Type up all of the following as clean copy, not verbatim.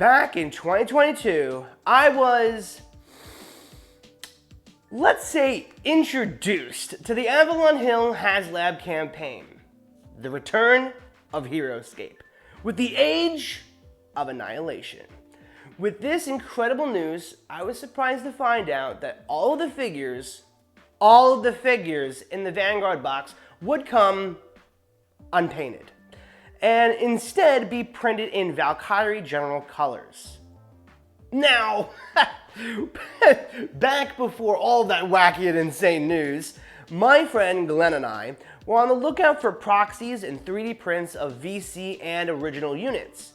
Back in 2022, I was, let's say, introduced to the Avalon Hill HasLab campaign, the return of HeroScape, with the Age of Annihilation. With this incredible news, I was surprised to find out that all of the figures in the Vanguard box would come unpainted, and instead be printed in Valkyrie General colors. Now, back before all that wacky and insane news, my friend Glenn and I were on the lookout for proxies and 3D prints of VC and original units.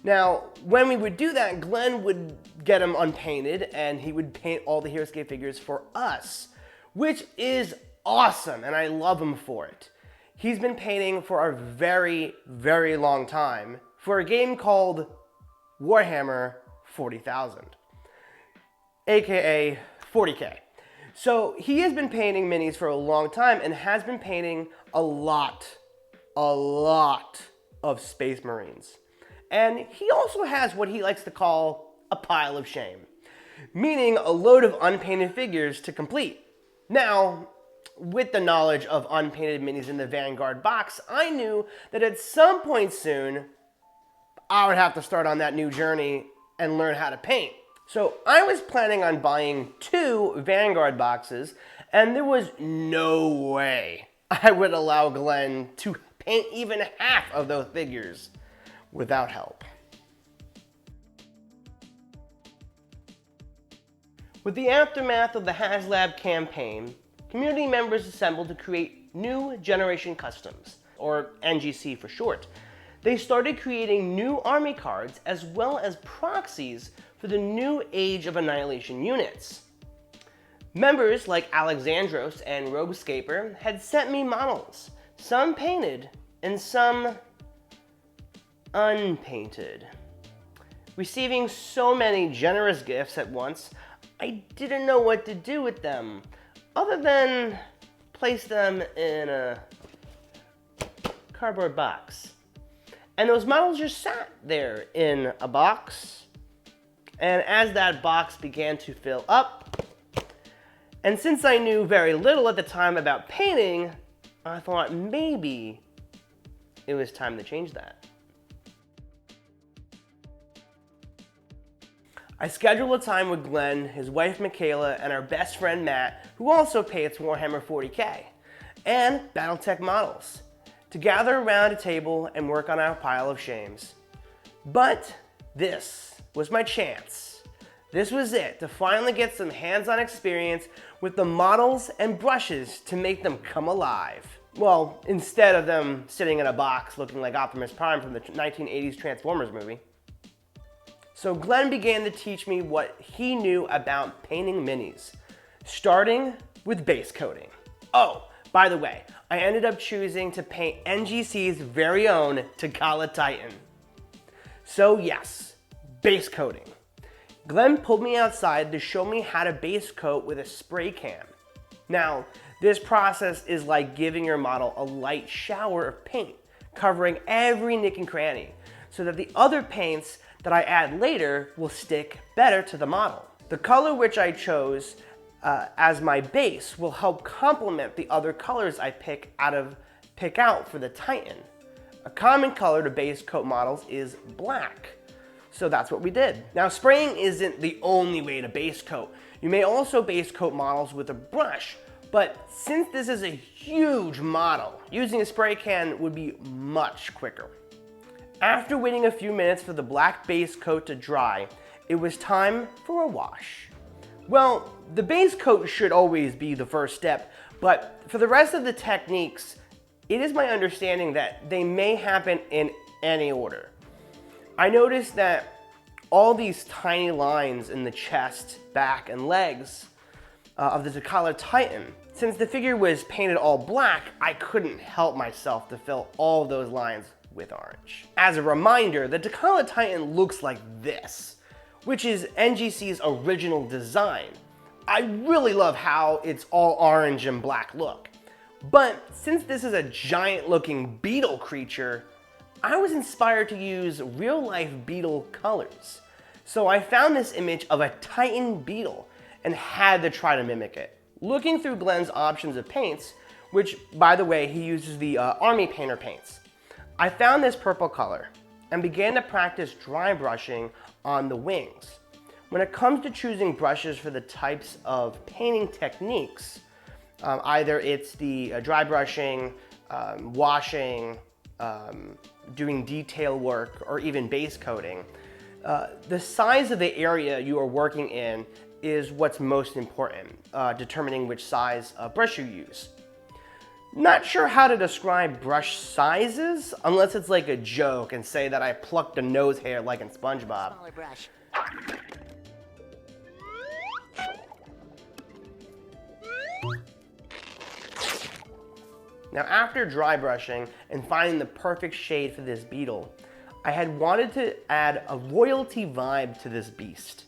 Now, when we would do that, Glenn would get them unpainted and he would paint all the HeroScape figures for us, which is awesome, and I love him for it. He's been painting for a very, very long time for a game called Warhammer 40,000, aka 40K. So he has been painting minis for a long time and has been painting a lot of Space Marines. And he also has what he likes to call a pile of shame, meaning a load of unpainted figures to complete. Now, with the knowledge of unpainted minis in the Vanguard box, I knew that at some point soon, I would have to start on that new journey and learn how to paint. So I was planning on buying 2 Vanguard boxes, and there was no way I would allow Glenn to paint even half of those figures without help. With the aftermath of the HasLab campaign, community members assembled to create New Generation Customs, or NGC for short. They started creating new army cards as well as proxies for the new Age of Annihilation units. Members like Alexandros and HeroScape had sent me models, some painted and some unpainted. Receiving so many generous gifts at once, I didn't know what to do with them, other than place them in a cardboard box. And those models just sat there in a box. And as that box began to fill up, and since I knew very little at the time about painting, I thought maybe it was time to change that. I scheduled a time with Glenn, his wife Michaela, and our best friend Matt, who also paints Warhammer 40K, and Battletech models, to gather around a table and work on our pile of shames. But this was my chance. This was it, to finally get some hands-on experience with the models and brushes to make them come alive. Well, instead of them sitting in a box looking like Optimus Prime from the 1980s Transformers movie. So Glenn began to teach me what he knew about painting minis, starting with base coating. Oh, by the way, I ended up choosing to paint NGC's very own Takala Titan. So yes, base coating. Glenn pulled me outside to show me how to base coat with a spray can. Now, this process is like giving your model a light shower of paint, covering every nick and cranny, so that the other paints that I add later will stick better to the model. The color which I chose as my base will help complement the other colors I pick out for the Titan. A common color to base coat models is black, so that's what we did. Now, spraying isn't the only way to base coat. You may also base coat models with a brush, but since this is a huge model, using a spray can would be much quicker. After waiting a few minutes for the black base coat to dry, it was time for a wash. Well, the base coat should always be the first step, but for the rest of the techniques, it is my understanding that they may happen in any order. I noticed that all these tiny lines in the chest, back, and legs of the Takala Titan, since the figure was painted all black, I couldn't help myself to fill all those lines with orange. As a reminder, the Takala Titan looks like this, which is NGC's original design. I really love how it's all orange and black look. But since this is a giant looking beetle creature, I was inspired to use real-life beetle colors. So I found this image of a Titan beetle and had to try to mimic it. Looking through Glenn's options of paints, which, by the way, he uses the Army Painter paints, I found this purple color and began to practice dry brushing on the wings. When it comes to choosing brushes for the types of painting techniques, either it's the dry brushing, washing, doing detail work, or even base coating, the size of the area you are working in is what's most important, determining which size brush you use. Not sure how to describe brush sizes, unless it's like a joke and say that I plucked a nose hair like in SpongeBob. Smaller brush. Now, after dry brushing and finding the perfect shade for this beetle, I had wanted to add a royalty vibe to this beast.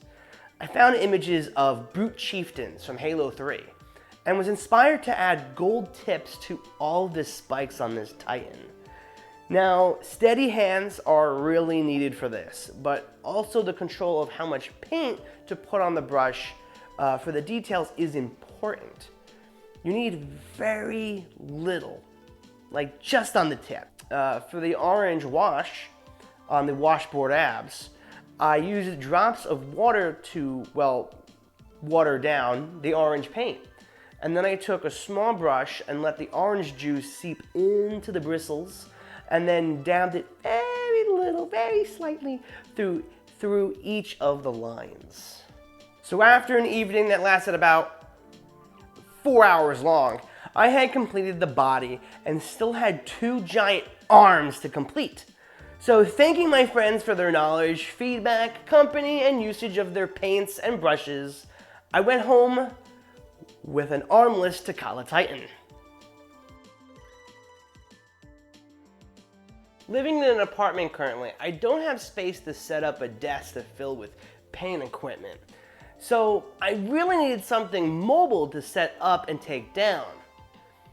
I found images of brute chieftains from Halo 3 and was inspired to add gold tips to all the spikes on this Titan. Now, steady hands are really needed for this, but also the control of how much paint to put on the brush for the details is important. You need very little, like just on the tip. For the orange wash on the washboard abs, I used drops of water to, well, water down the orange paint. And then I took a small brush and let the orange juice seep into the bristles and then dabbed it very little, very slightly through each of the lines. So after an evening that lasted about 4 hours long, I had completed the body and still had 2 giant arms to complete. So thanking my friends for their knowledge, feedback, company, and usage of their paints and brushes, I went home with an armless T'Challa Titan. Living in an apartment currently, I don't have space to set up a desk to fill with paint equipment. So I really needed something mobile to set up and take down.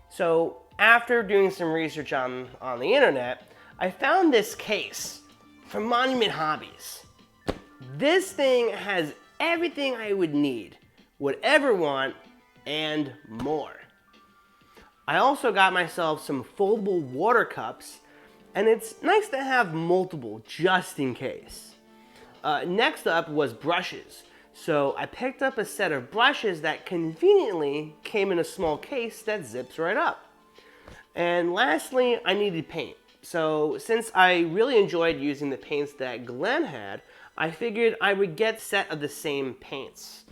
So after doing some research on the internet, I found this case from Monument Hobbies. This thing has everything I would need, would ever want, and more. I also got myself some foldable water cups, and it's nice to have multiple just in case. Next up was brushes. So I picked up a set of brushes that conveniently came in a small case that zips right up. And lastly, I needed paint. So since I really enjoyed using the paints that Glenn had, I figured I would get a set of the same paints.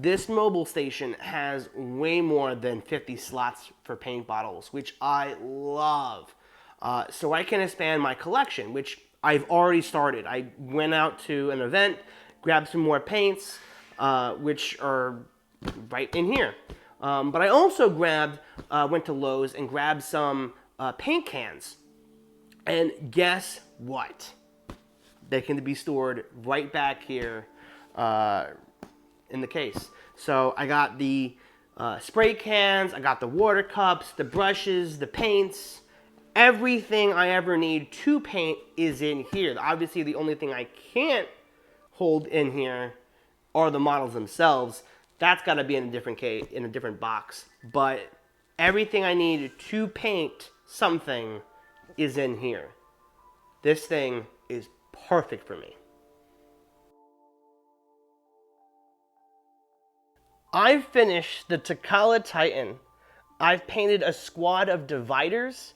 This mobile station has way more than 50 slots for paint bottles, which I love. So I can expand my collection, which I've already started. I went out to an event, grabbed some more paints, which are right in here. But I also went to Lowe's and grabbed some paint cans. And guess what? They can be stored right back here in the case. So I got the spray cans, I got the water cups, the brushes, the paints. Everything I ever need to paint is in here. Obviously, the only thing I can't hold in here are the models themselves. That's got to be in a different case, in a different box. But everything I need to paint something is in here. This thing is perfect for me. I've finished the T'Challa Titan. I've painted a squad of dividers,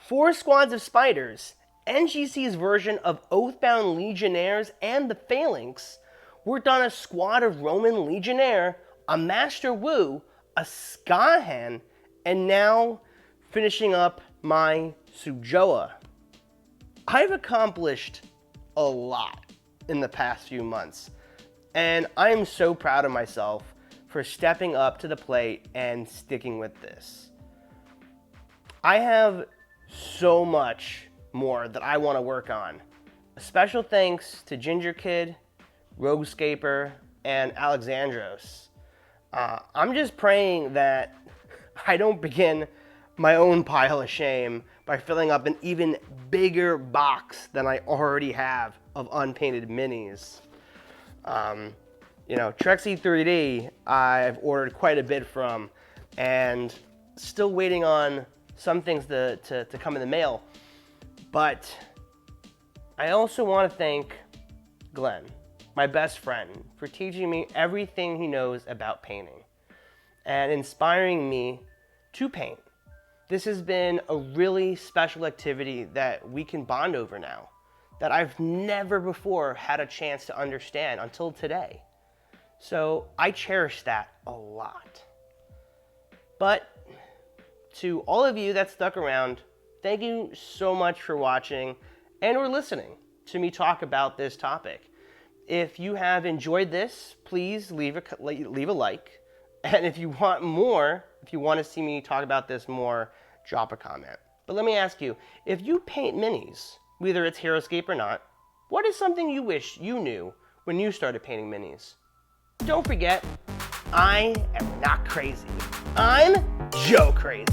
4 squads of spiders, NGC's version of Oathbound Legionnaires and the Phalanx, worked on a squad of Roman Legionnaire, a Master Wu, a Skahan, and now finishing up my Sujoa. I've accomplished a lot in the past few months, and I am so proud of myself for stepping up to the plate and sticking with this. I have so much more that I want to work on. A special thanks to Ginger Kid, HeroScaper, and Alexandros. I'm just praying that I don't begin my own pile of shame by filling up an even bigger box than I already have of unpainted minis. Trexie 3D, I've ordered quite a bit from, and still waiting on some things to come in the mail. But I also want to thank Glenn, my best friend, for teaching me everything he knows about painting and inspiring me to paint. This has been a really special activity that we can bond over now, that I've never before had a chance to understand until today. So I cherish that a lot. But to all of you that stuck around, thank you so much for watching and or listening to me talk about this topic. If you have enjoyed this, please leave a like. And if you want more, if you want to see me talk about this more, drop a comment. But let me ask you, if you paint minis, whether it's HeroScape or not, what is something you wish you knew when you started painting minis? Don't forget, I am not crazy. I'm Joe Crazy.